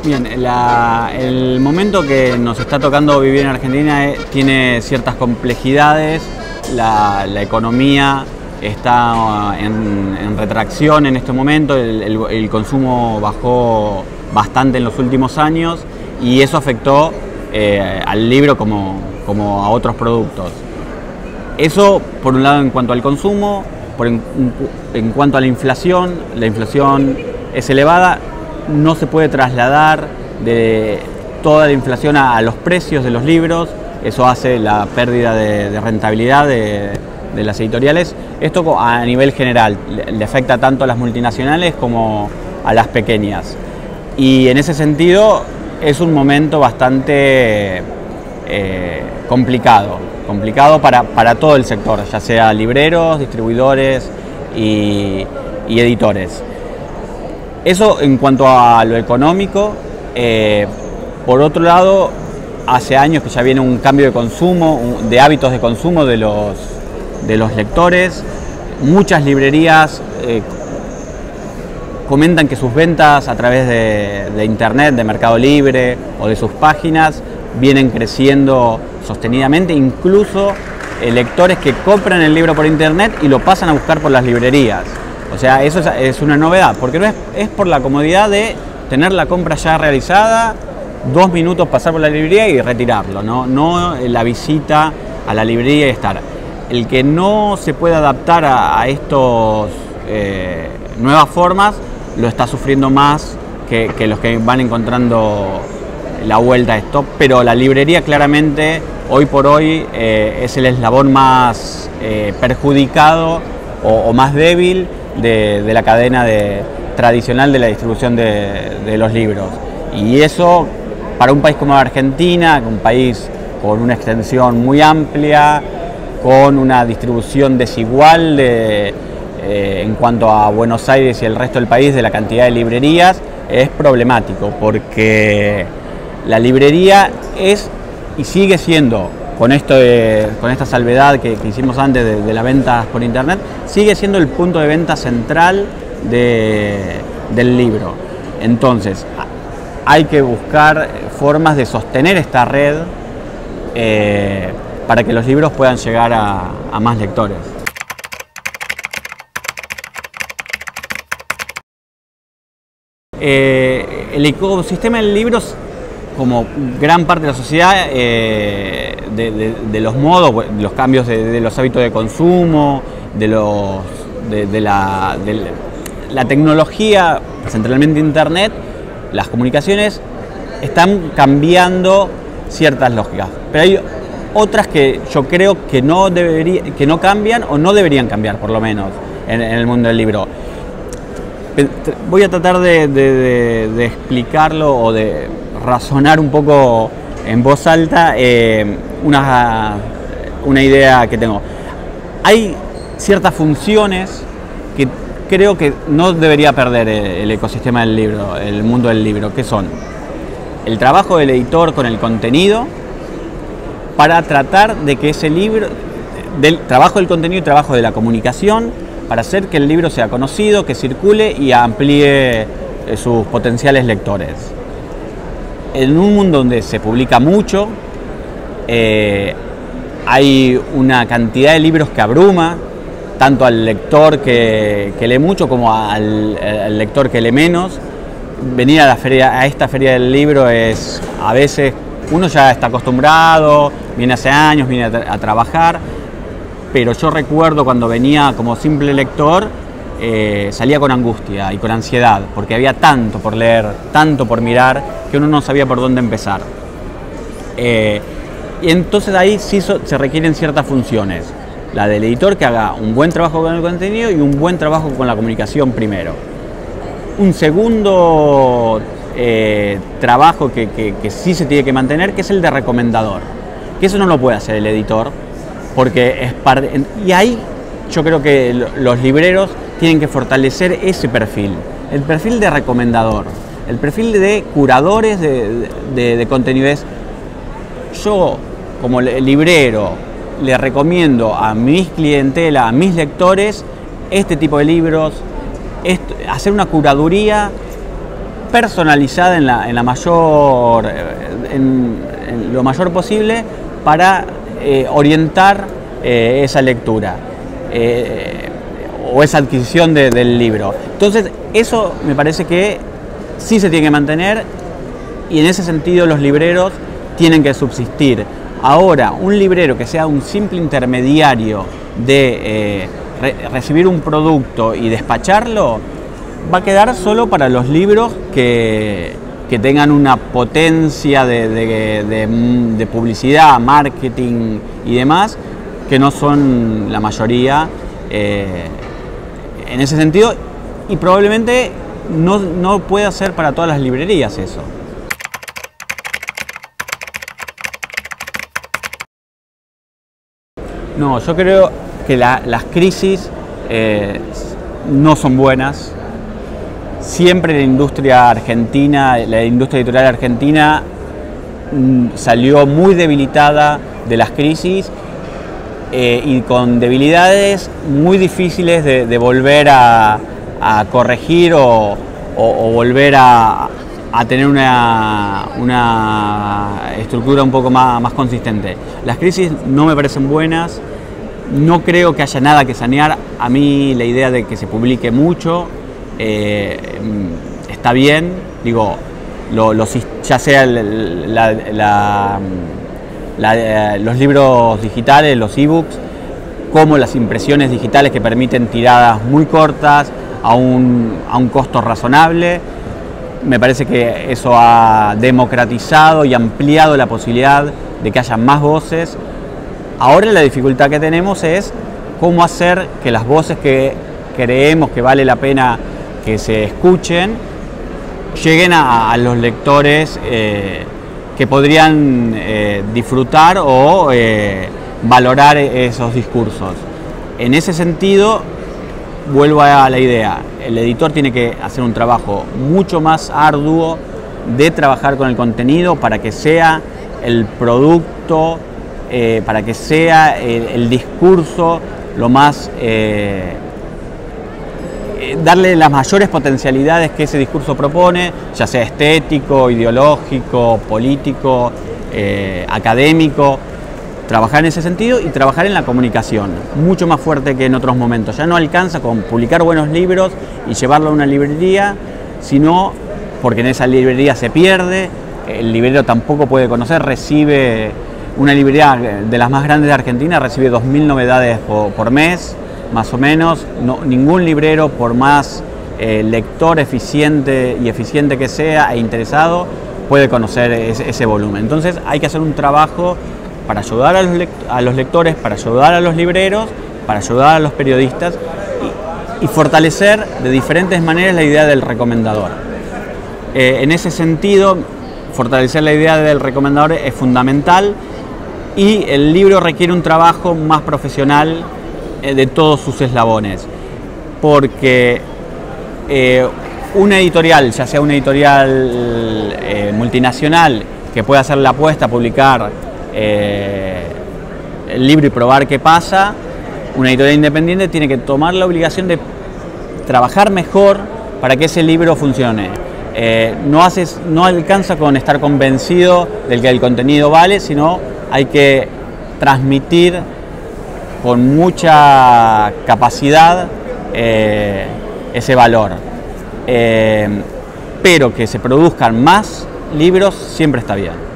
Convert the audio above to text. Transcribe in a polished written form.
Bien, el momento que nos está tocando vivir en Argentina tiene ciertas complejidades. La economía está en retracción en este momento, el consumo bajó bastante en los últimos años y eso afectó al libro como a otros productos. Eso por un lado en cuanto al consumo, en cuanto a la inflación es elevada. No se puede trasladar de toda la inflación a los precios de los libros, eso hace la pérdida de rentabilidad de las editoriales. Esto a nivel general le afecta tanto a las multinacionales como a las pequeñas. Y en ese sentido es un momento bastante complicado para todo el sector, ya sea libreros, distribuidores y editores. Eso en cuanto a lo económico. Por otro lado, hace años que ya viene un cambio de consumo, de hábitos de consumo de los lectores. Muchas librerías comentan que sus ventas a través de Internet, de Mercado Libre o de sus páginas vienen creciendo sostenidamente, incluso lectores que compran el libro por Internet y lo pasan a buscar por las librerías. O sea, eso es una novedad, porque no es por la comodidad de tener la compra ya realizada, 2 minutos pasar por la librería y retirarlo, no la visita a la librería y estar. El que no se pueda adaptar a estos nuevas formas lo está sufriendo más que los que van encontrando la vuelta a esto, pero la librería claramente hoy por hoy es el eslabón más perjudicado o más débil de la cadena tradicional de la distribución de los libros. Y eso para un país como Argentina, un país con una extensión muy amplia, con una distribución desigual en cuanto a Buenos Aires y el resto del país de la cantidad de librerías, es problemático porque la librería es y sigue siendo, con esta salvedad que hicimos antes de las ventas por Internet, sigue siendo el punto de venta central del libro. Entonces, hay que buscar formas de sostener esta red para que los libros puedan llegar a más lectores. El ecosistema del libro, como gran parte de la sociedad, de los modos, de los cambios de los hábitos de consumo, de la tecnología, centralmente Internet, las comunicaciones, están cambiando ciertas lógicas. Pero hay otras que yo creo que no cambian o no deberían cambiar, por lo menos, en el mundo del libro. Voy a tratar de explicarlo o de razonar un poco en voz alta una idea que tengo. Hay ciertas funciones que creo que no debería perder el ecosistema del libro, el mundo del libro, que son el trabajo del editor con el contenido para tratar de que ese libro, del trabajo del contenido y trabajo de la comunicación, para hacer que el libro sea conocido, que circule y amplíe sus potenciales lectores. En un mundo donde se publica mucho, hay una cantidad de libros que abruma, tanto al lector que lee mucho como al lector que lee menos. Venir a esta feria del libro es, a veces, uno ya está acostumbrado, viene hace años, viene a trabajar, pero yo recuerdo cuando venía como simple lector, salía con angustia y con ansiedad, porque había tanto por leer, tanto por mirar, que uno no sabía por dónde empezar. Y entonces ahí sí se requieren ciertas funciones. La del editor, que haga un buen trabajo con el contenido y un buen trabajo con la comunicación primero. Un segundo trabajo que sí se tiene que mantener, que es el de recomendador. Que eso no lo puede hacer el editor, porque es parte... Y ahí yo creo que los libreros tienen que fortalecer ese perfil, el perfil de recomendador, el perfil de curadores de contenidos. Yo, como librero, le recomiendo a mis clientela, a mis lectores, este tipo de libros, hacer una curaduría personalizada en lo mayor posible para orientar esa lectura o esa adquisición del libro. Entonces, eso me parece que sí se tiene que mantener, y en ese sentido los libreros tienen que subsistir. Ahora, un librero que sea un simple intermediario de recibir un producto y despacharlo, va a quedar solo para los libros que tengan una potencia de publicidad, marketing y demás, que no son la mayoría en ese sentido, y probablemente no pueda ser para todas las librerías eso. No, yo creo que las crisis no son buenas. Siempre la industria editorial argentina salió muy debilitada de las crisis y con debilidades muy difíciles de volver a corregir o volver a tener una estructura un poco más consistente. Las crisis no me parecen buenas, no creo que haya nada que sanear. A mí la idea de que se publique mucho está bien, digo, ya sea los libros digitales, los ebooks, como las impresiones digitales que permiten tiradas muy cortas a un costo razonable. Me parece que eso ha democratizado y ampliado la posibilidad de que haya más voces. Ahora la dificultad que tenemos es cómo hacer que las voces que creemos que vale la pena que se escuchen lleguen a los lectores que podrían disfrutar o valorar esos discursos. En ese sentido, vuelvo a la idea, el editor tiene que hacer un trabajo mucho más arduo de trabajar con el contenido para que sea el producto, para que sea el discurso lo más... darle las mayores potencialidades que ese discurso propone, ya sea estético, ideológico, político, académico. Trabajar en ese sentido y trabajar en la comunicación, mucho más fuerte que en otros momentos. Ya no alcanza con publicar buenos libros y llevarlo a una librería, sino porque en esa librería se pierde, el librero tampoco puede conocer, recibe una librería de las más grandes de Argentina, recibe 2000 novedades por mes, más o menos. Ningún librero, por más lector eficiente que sea e interesado, puede conocer ese volumen. Entonces hay que hacer un trabajo para ayudar a los lectores, para ayudar a los libreros, para ayudar a los periodistas y fortalecer de diferentes maneras la idea del recomendador. En ese sentido, fortalecer la idea del recomendador es fundamental, y el libro requiere un trabajo más profesional de todos sus eslabones, porque una editorial, ya sea una editorial multinacional que pueda hacer la apuesta a publicar el libro y probar qué pasa, una editorial independiente tiene que tomar la obligación de trabajar mejor para que ese libro funcione. No alcanza con estar convencido del que el contenido vale, sino hay que transmitir con mucha capacidad ese valor. Pero que se produzcan más libros siempre está bien.